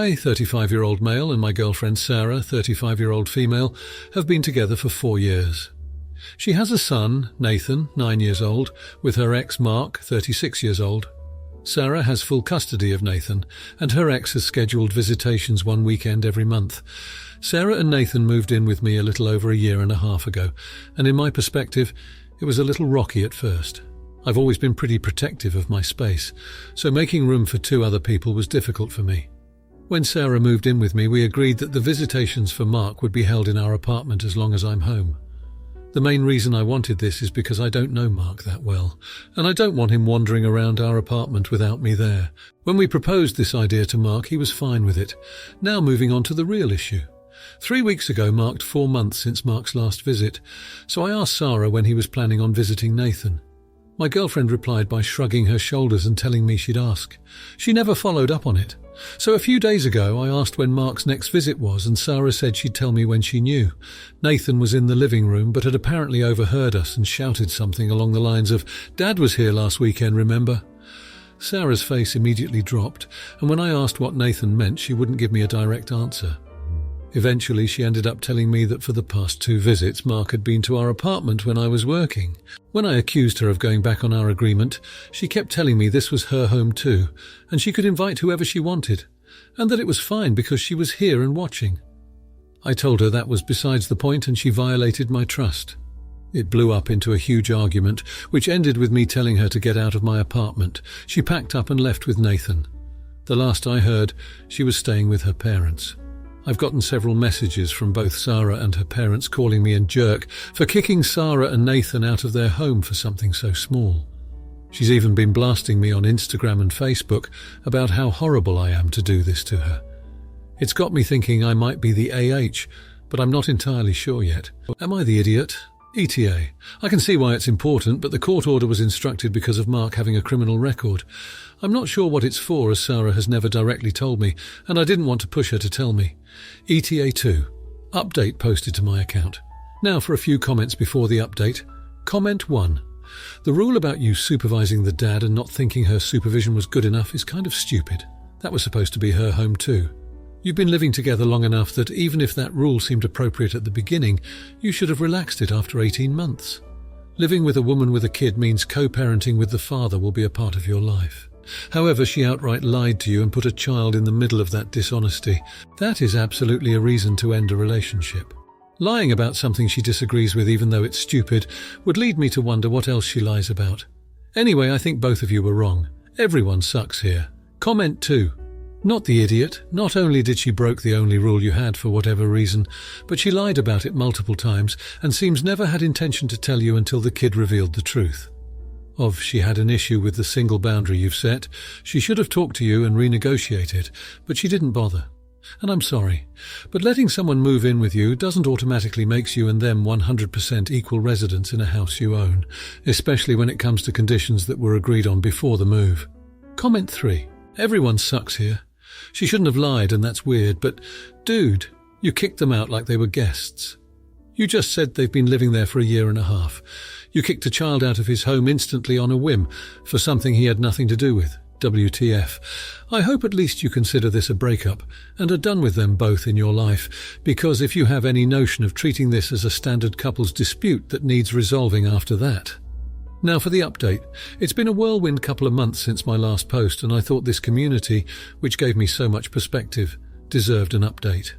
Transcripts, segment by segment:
I, 35-year-old male, and my girlfriend Sarah, 35-year-old female, have been together for 4 years. She has a son, Nathan, 9 years old, with her ex Mark, 36 years old. Sarah has full custody of Nathan, and her ex has scheduled visitations one weekend every month. Sarah and Nathan moved in with me a little over a year and a half ago, and in my perspective, it was a little rocky at first. I've always been pretty protective of my space, so making room for 2 other people was difficult for me. When Sarah moved in with me, we agreed that the visitations for Mark would be held in our apartment as long as I'm home. The main reason I wanted this is because I don't know Mark that well, and I don't want him wandering around our apartment without me there. When we proposed this idea to Mark, he was fine with it. Now moving on to the real issue. 3 weeks ago marked 4 months since Mark's last visit, so I asked Sarah when he was planning on visiting Nathan. My girlfriend replied by shrugging her shoulders and telling me she'd ask. She never followed up on it. So a few days ago I asked when Mark's next visit was, and Sarah said she'd tell me when she knew. Nathan was in the living room but had apparently overheard us and shouted something along the lines of, "Dad was here last weekend, remember?" Sarah's face immediately dropped, and when I asked what Nathan meant, she wouldn't give me a direct answer. Eventually, she ended up telling me that for the past 2 visits, Mark had been to our apartment when I was working. When I accused her of going back on our agreement, she kept telling me this was her home too, and she could invite whoever she wanted, and that it was fine because she was here and watching. I told her that was besides the point, and she violated my trust. It blew up into a huge argument, which ended with me telling her to get out of my apartment. She packed up and left with Nathan. The last I heard, she was staying with her parents. I've gotten several messages from both Sarah and her parents calling me a jerk for kicking Sarah and Nathan out of their home for something so small. She's even been blasting me on Instagram and Facebook about how horrible I am to do this to her. It's got me thinking I might be the AH, but I'm not entirely sure yet. Am I the idiot? ETA. I can see why it's important, but the court order was instructed because of Mark having a criminal record. I'm not sure what it's for, as Sarah has never directly told me, and I didn't want to push her to tell me. ETA 2. Update posted to my account. Now for a few comments before the update. Comment 1. The rule about you supervising the dad and not thinking her supervision was good enough is kind of stupid. That was supposed to be her home too. You've been living together long enough that even if that rule seemed appropriate at the beginning, you should have relaxed it after 18 months. Living with a woman with a kid means co-parenting with the father will be a part of your life. However, she outright lied to you and put a child in the middle of that dishonesty. That is absolutely a reason to end a relationship. Lying about something she disagrees with, even though it's stupid, would lead me to wonder what else she lies about. Anyway, I think both of you were wrong. Everyone sucks here. Comment 2. Not the idiot. Not only did she broke the only rule you had for whatever reason, but she lied about it multiple times and seems never had intention to tell you until the kid revealed the truth. She had an issue with the single boundary you've set. She should have talked to you and renegotiated, but she didn't bother. And I'm sorry, but letting someone move in with you doesn't automatically make you and them 100% equal residents in a house you own, especially when it comes to conditions that were agreed on before the move. Comment 3. Everyone sucks here. She shouldn't have lied, and that's weird, but dude, you kicked them out like they were guests. You just said they've been living there for a year and a half. You kicked a child out of his home instantly on a whim for something he had nothing to do with. WTF. I hope at least you consider this a breakup and are done with them both in your life, because if you have any notion of treating this as a standard couples dispute that needs resolving after that. Now for the update. It's been a whirlwind couple of months since my last post, and I thought this community, which gave me so much perspective, deserved an update.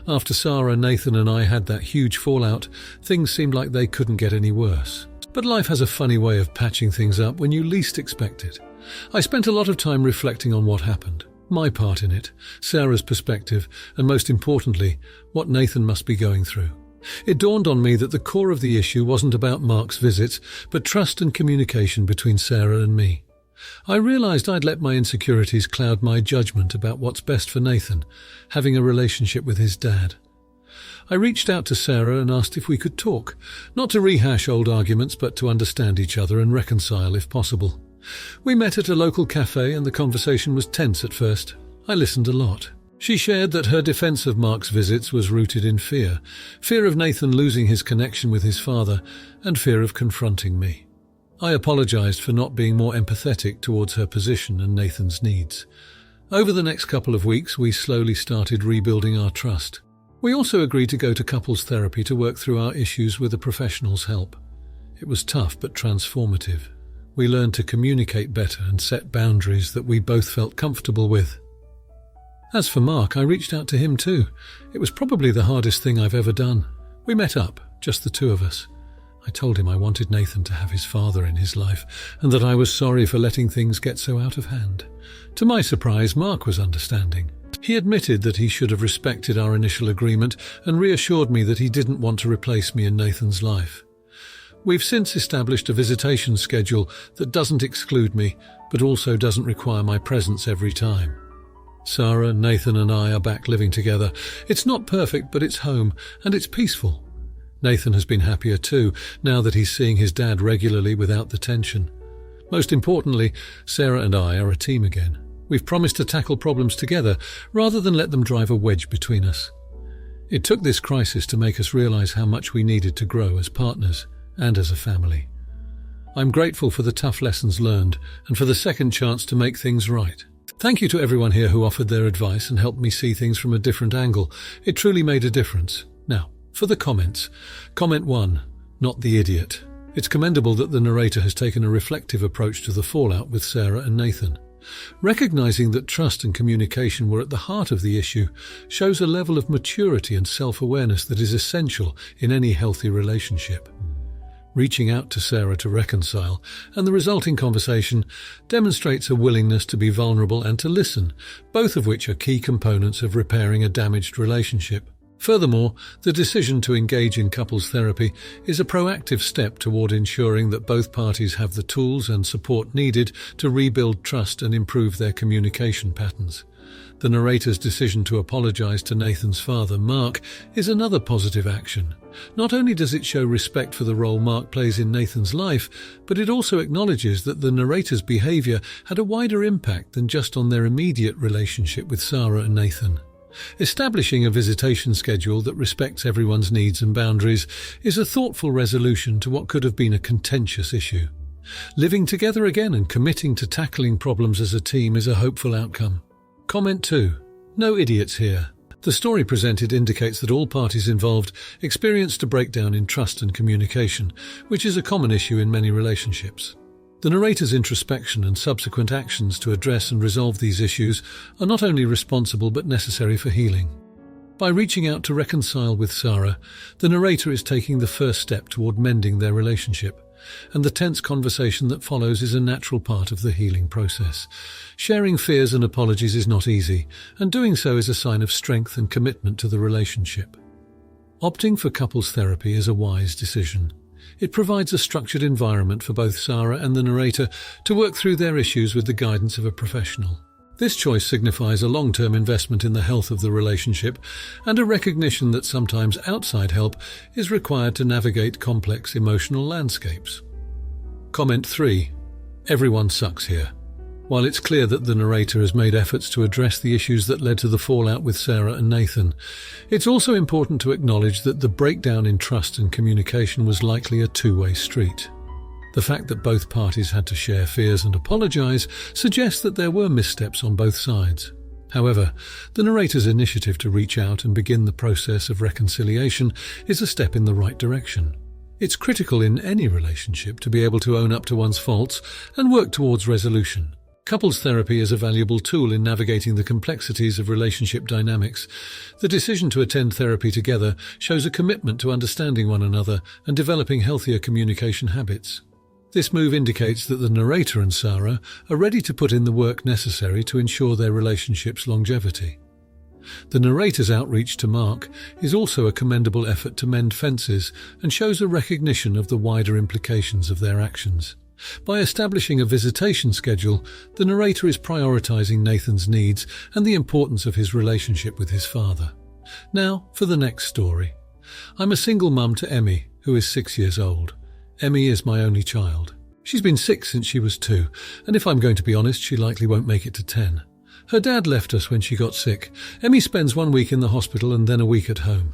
After Sarah, Nathan and I had that huge fallout, things seemed like they couldn't get any worse. But life has a funny way of patching things up when you least expect it. I spent a lot of time reflecting on what happened, my part in it, Sarah's perspective, and most importantly, what Nathan must be going through. It dawned on me that the core of the issue wasn't about Mark's visits, but trust and communication between Sarah and me. I realized I'd let my insecurities cloud my judgment about what's best for Nathan, having a relationship with his dad. I reached out to Sarah and asked if we could talk, not to rehash old arguments, but to understand each other and reconcile if possible. We met at a local cafe and the conversation was tense at first. I listened a lot. She shared that her defense of Mark's visits was rooted in fear of Nathan losing his connection with his father, and fear of confronting me. I apologized for not being more empathetic towards her position and Nathan's needs. Over the next couple of weeks, we slowly started rebuilding our trust. We also agreed to go to couples therapy to work through our issues with a professional's help. It was tough but transformative. We learned to communicate better and set boundaries that we both felt comfortable with. As for Mark, I reached out to him too. It was probably the hardest thing I've ever done. We met up, just the two of us. I told him I wanted Nathan to have his father in his life and that I was sorry for letting things get so out of hand. To my surprise, Mark was understanding. He admitted that he should have respected our initial agreement and reassured me that he didn't want to replace me in Nathan's life. We've since established a visitation schedule that doesn't exclude me, but also doesn't require my presence every time. Sarah, Nathan and I are back living together. It's not perfect, but it's home, and it's peaceful. Nathan has been happier too, now that he's seeing his dad regularly without the tension. Most importantly, Sarah and I are a team again. We've promised to tackle problems together, rather than let them drive a wedge between us. It took this crisis to make us realize how much we needed to grow as partners and as a family. I'm grateful for the tough lessons learned and for the second chance to make things right. Thank you to everyone here who offered their advice and helped me see things from a different angle. It truly made a difference. Now, for the comments. Comment 1, not the idiot. It's commendable that the narrator has taken a reflective approach to the fallout with Sarah and Nathan. Recognizing that trust and communication were at the heart of the issue shows a level of maturity and self-awareness that is essential in any healthy relationship. Reaching out to Sarah to reconcile, and the resulting conversation demonstrates a willingness to be vulnerable and to listen, both of which are key components of repairing a damaged relationship. Furthermore, the decision to engage in couples therapy is a proactive step toward ensuring that both parties have the tools and support needed to rebuild trust and improve their communication patterns. The narrator's decision to apologize to Nathan's father, Mark, is another positive action. Not only does it show respect for the role Mark plays in Nathan's life, but it also acknowledges that the narrator's behavior had a wider impact than just on their immediate relationship with Sarah and Nathan. Establishing a visitation schedule that respects everyone's needs and boundaries is a thoughtful resolution to what could have been a contentious issue. Living together again and committing to tackling problems as a team is a hopeful outcome. Comment 2. No idiots here. The story presented indicates that all parties involved experienced a breakdown in trust and communication, which is a common issue in many relationships. The narrator's introspection and subsequent actions to address and resolve these issues are not only responsible but necessary for healing. By reaching out to reconcile with Sarah, the narrator is taking the first step toward mending their relationship, and the tense conversation that follows is a natural part of the healing process. Sharing fears and apologies is not easy, and doing so is a sign of strength and commitment to the relationship. Opting for couples therapy is a wise decision. It provides a structured environment for both Sarah and the narrator to work through their issues with the guidance of a professional. This choice signifies a long-term investment in the health of the relationship and a recognition that sometimes outside help is required to navigate complex emotional landscapes. Comment 3. Everyone sucks here. While it's clear that the narrator has made efforts to address the issues that led to the fallout with Sarah and Nathan, it's also important to acknowledge that the breakdown in trust and communication was likely a two-way street. The fact that both parties had to share fears and apologize suggests that there were missteps on both sides. However, the narrator's initiative to reach out and begin the process of reconciliation is a step in the right direction. It's critical in any relationship to be able to own up to one's faults and work towards resolution. Couples therapy is a valuable tool in navigating the complexities of relationship dynamics. The decision to attend therapy together shows a commitment to understanding one another and developing healthier communication habits. This move indicates that the narrator and Sarah are ready to put in the work necessary to ensure their relationship's longevity. The narrator's outreach to Mark is also a commendable effort to mend fences and shows a recognition of the wider implications of their actions. By establishing a visitation schedule, the narrator is prioritizing Nathan's needs and the importance of his relationship with his father. Now, for the next story. I'm a single mum to Emmy, who is 6 years old. Emmy is my only child. She's been sick since she was 2, and if I'm going to be honest, she likely won't make it to 10. Her dad left us when she got sick. Emmy spends 1 week in the hospital and then a week at home.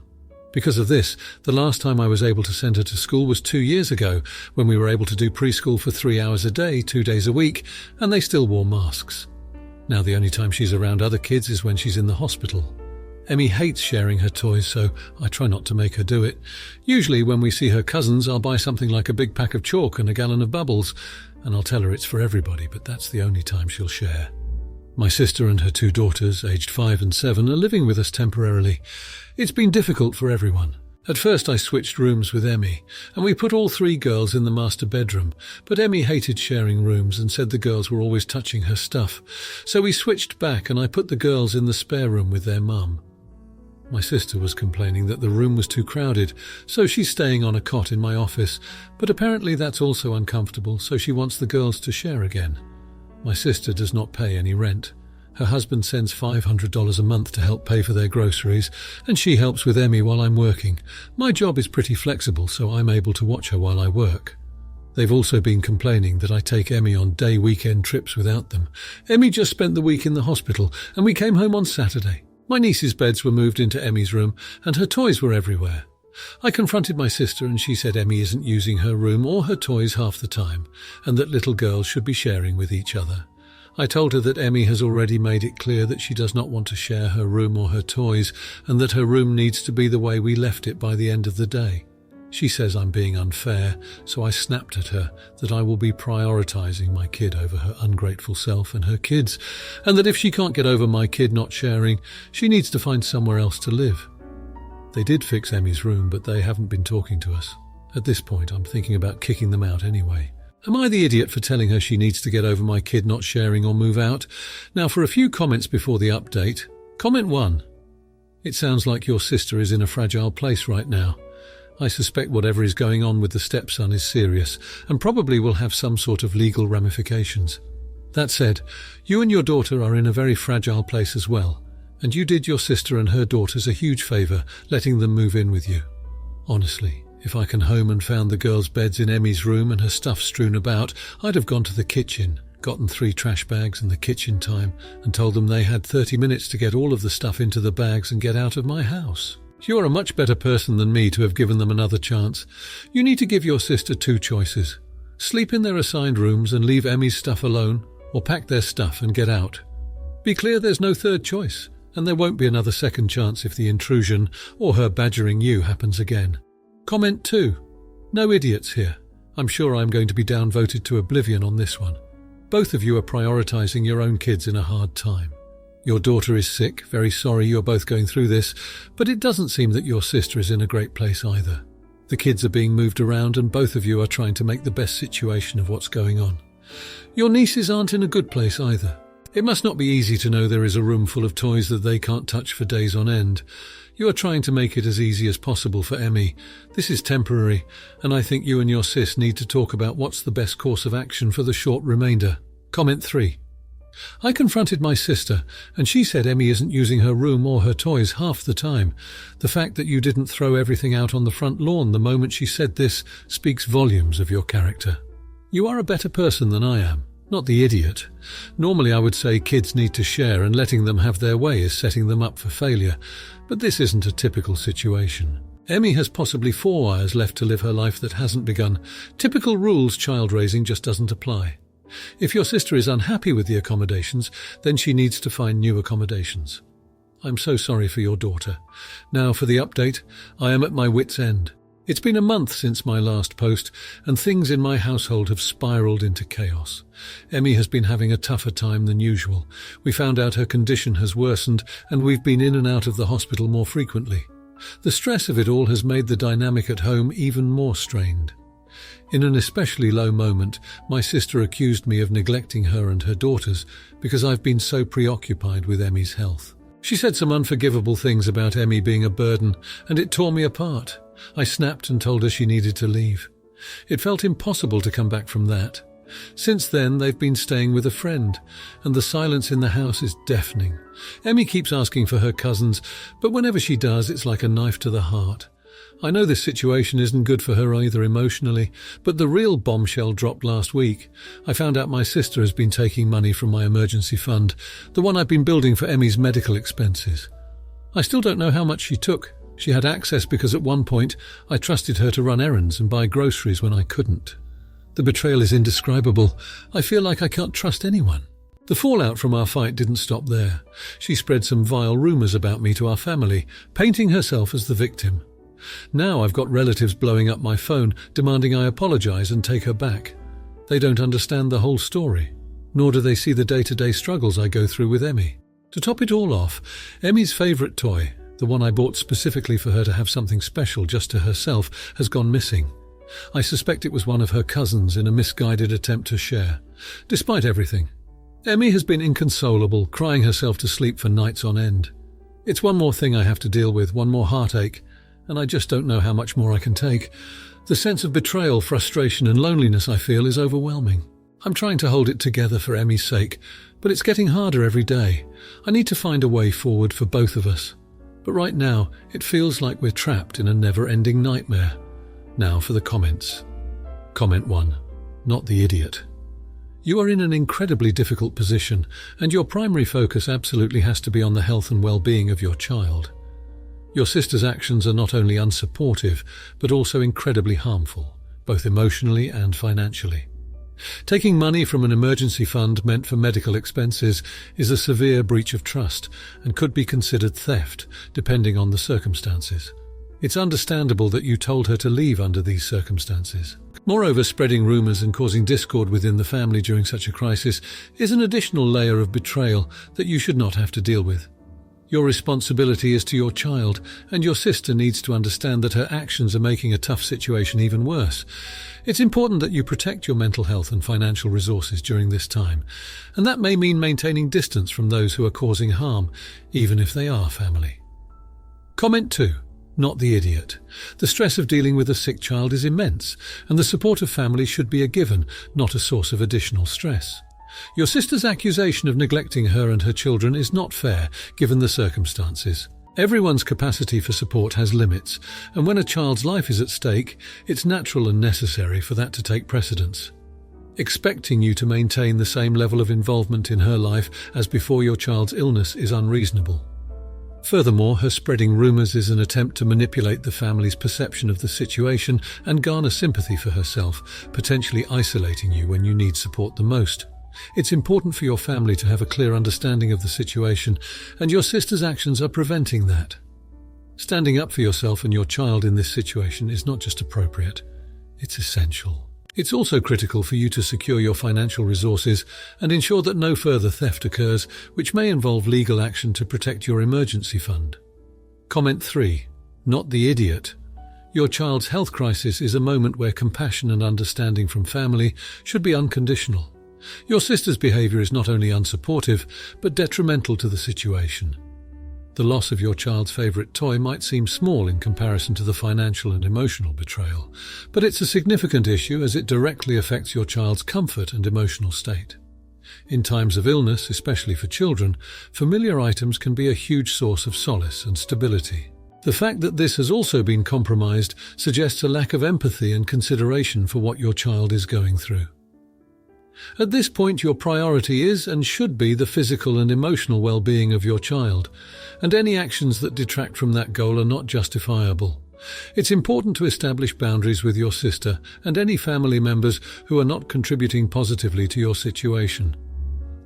Because of this, the last time I was able to send her to school was 2 years ago, when we were able to do preschool for 3 hours a day, 2 days a week, and they still wore masks. Now the only time she's around other kids is when she's in the hospital. Emmy hates sharing her toys, so I try not to make her do it. Usually when we see her cousins, I'll buy something like a big pack of chalk and a gallon of bubbles, and I'll tell her it's for everybody, but that's the only time she'll share. My sister and her 2 daughters, aged 5 and 7, are living with us temporarily. It's been difficult for everyone. At first I switched rooms with Emmy, and we put all 3 girls in the master bedroom, but Emmy hated sharing rooms and said the girls were always touching her stuff. So we switched back and I put the girls in the spare room with their mum. My sister was complaining that the room was too crowded, so she's staying on a cot in my office, but apparently that's also uncomfortable, so she wants the girls to share again. My sister does not pay any rent. Her husband sends $500 a month to help pay for their groceries, and she helps with Emmy while I'm working. My job is pretty flexible, so I'm able to watch her while I work. They've also been complaining that I take Emmy on day weekend trips without them. Emmy just spent the week in the hospital, and we came home on Saturday. My niece's beds were moved into Emmy's room, and her toys were everywhere. I confronted my sister, and she said Emmy isn't using her room or her toys half the time, and that little girls should be sharing with each other. I told her that Emmy has already made it clear that she does not want to share her room or her toys, and that her room needs to be the way we left it by the end of the day. She says I'm being unfair, so I snapped at her that I will be prioritising my kid over her ungrateful self and her kids, and that if she can't get over my kid not sharing, she needs to find somewhere else to live. They did fix Emmy's room, but they haven't been talking to us. At this point, I'm thinking about kicking them out anyway. Am I the idiot for telling her she needs to get over my kid not sharing or move out? Now for a few comments before the update. Comment 1. It sounds like your sister is in a fragile place right now. I suspect whatever is going on with the stepson is serious and probably will have some sort of legal ramifications. That said, you and your daughter are in a very fragile place as well, and you did your sister and her daughters a huge favour letting them move in with you. Honestly, if I can home and found the girls' beds in Emmy's room and her stuff strewn about, I'd have gone to the kitchen, gotten 3 trash bags and the kitchen time, and told them they had 30 minutes to get all of the stuff into the bags and get out of my house. You're a much better person than me to have given them another chance. You need to give your sister 2 choices. Sleep in their assigned rooms and leave Emmy's stuff alone, or pack their stuff and get out. Be clear there's no third choice, and there won't be another second chance if the intrusion or her badgering you happens again. Comment 2. No idiots here. I'm sure I'm going to be downvoted to oblivion on this one. Both of you are prioritising your own kids in a hard time. Your daughter is sick, very sorry you're both going through this, but it doesn't seem that your sister is in a great place either. The kids are being moved around and both of you are trying to make the best situation of what's going on. Your nieces aren't in a good place either. It must not be easy to know there is a room full of toys that they can't touch for days on end. You are trying to make it as easy as possible for Emmy. This is temporary, and I think you and your sis need to talk about what's the best course of action for the short remainder. Comment 3. I confronted my sister, and she said Emmy isn't using her room or her toys half the time. The fact that you didn't throw everything out on the front lawn the moment she said this speaks volumes of your character. You are a better person than I am, not the idiot. Normally I would say kids need to share and letting them have their way is setting them up for failure, but this isn't a typical situation. Emmy has possibly 4 hours left to live her life that hasn't begun. Typical rules child raising just doesn't apply. If your sister is unhappy with the accommodations, then she needs to find new accommodations. I'm so sorry for your daughter. Now for the update, I am at my wit's end. It's been a month since my last post, and things in my household have spiraled into chaos. Emmy has been having a tougher time than usual. We found out her condition has worsened, and we've been in and out of the hospital more frequently. The stress of it all has made the dynamic at home even more strained. In an especially low moment, my sister accused me of neglecting her and her daughters because I've been so preoccupied with Emmy's health. She said some unforgivable things about Emmy being a burden, and it tore me apart. I snapped and told her she needed to leave. It felt impossible to come back from that. Since then, they've been staying with a friend, and the silence in the house is deafening. Emmy keeps asking for her cousins, but whenever she does, it's like a knife to the heart. I know this situation isn't good for her either emotionally, but the real bombshell dropped last week. I found out my sister has been taking money from my emergency fund, the one I've been building for Emmy's medical expenses. I still don't know how much she took. She had access because at one point I trusted her to run errands and buy groceries when I couldn't. The betrayal is indescribable. I feel like I can't trust anyone. The fallout from our fight didn't stop there. She spread some vile rumours about me to our family, painting herself as the victim. Now I've got relatives blowing up my phone, demanding I apologise and take her back. They don't understand the whole story, nor do they see the day-to-day struggles I go through with Emmy. To top it all off, Emmy's favourite toy, the one I bought specifically for her to have something special just to herself, has gone missing. I suspect it was one of her cousins in a misguided attempt to share. Despite everything, Emmy has been inconsolable, crying herself to sleep for nights on end. It's one more thing I have to deal with, one more heartache, and I just don't know how much more I can take. The sense of betrayal, frustration and loneliness I feel is overwhelming. I'm trying to hold it together for Emmy's sake, but it's getting harder every day. I need to find a way forward for both of us. But right now, it feels like we're trapped in a never-ending nightmare. Now for the comments. Comment 1. Not the idiot. You are in an incredibly difficult position, and your primary focus absolutely has to be on the health and well-being of your child. Your sister's actions are not only unsupportive, but also incredibly harmful, both emotionally and financially. Taking money from an emergency fund meant for medical expenses is a severe breach of trust and could be considered theft, depending on the circumstances. It's understandable that you told her to leave under these circumstances. Moreover, spreading rumours and causing discord within the family during such a crisis is an additional layer of betrayal that you should not have to deal with. Your responsibility is to your child, and your sister needs to understand that her actions are making a tough situation even worse. It's important that you protect your mental health and financial resources during this time, and that may mean maintaining distance from those who are causing harm, even if they are family. Comment 2. Not the idiot. The stress of dealing with a sick child is immense, and the support of family should be a given, not a source of additional stress. Your sister's accusation of neglecting her and her children is not fair, given the circumstances. Everyone's capacity for support has limits, and when a child's life is at stake, it's natural and necessary for that to take precedence. Expecting you to maintain the same level of involvement in her life as before your child's illness is unreasonable. Furthermore, her spreading rumours is an attempt to manipulate the family's perception of the situation and garner sympathy for herself, potentially isolating you when you need support the most. It's important for your family to have a clear understanding of the situation, and your sister's actions are preventing that. Standing up for yourself and your child in this situation is not just appropriate, it's essential. It's also critical for you to secure your financial resources and ensure that no further theft occurs, which may involve legal action to protect your emergency fund. Comment 3. Not the idiot. Your child's health crisis is a moment where compassion and understanding from family should be unconditional. Your sister's behaviour is not only unsupportive, but detrimental to the situation. The loss of your child's favourite toy might seem small in comparison to the financial and emotional betrayal, but it's a significant issue as it directly affects your child's comfort and emotional state. In times of illness, especially for children, familiar items can be a huge source of solace and stability. The fact that this has also been compromised suggests a lack of empathy and consideration for what your child is going through. At this point, your priority is and should be the physical and emotional well-being of your child, and any actions that detract from that goal are not justifiable. It's important to establish boundaries with your sister and any family members who are not contributing positively to your situation.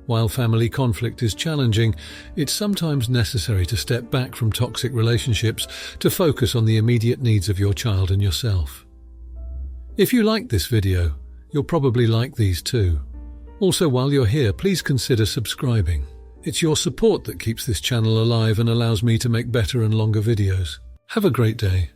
While family conflict is challenging, it's sometimes necessary to step back from toxic relationships to focus on the immediate needs of your child and yourself. If you liked this video, you'll probably like these too. Also, while you're here, please consider subscribing. It's your support that keeps this channel alive and allows me to make better and longer videos. Have a great day.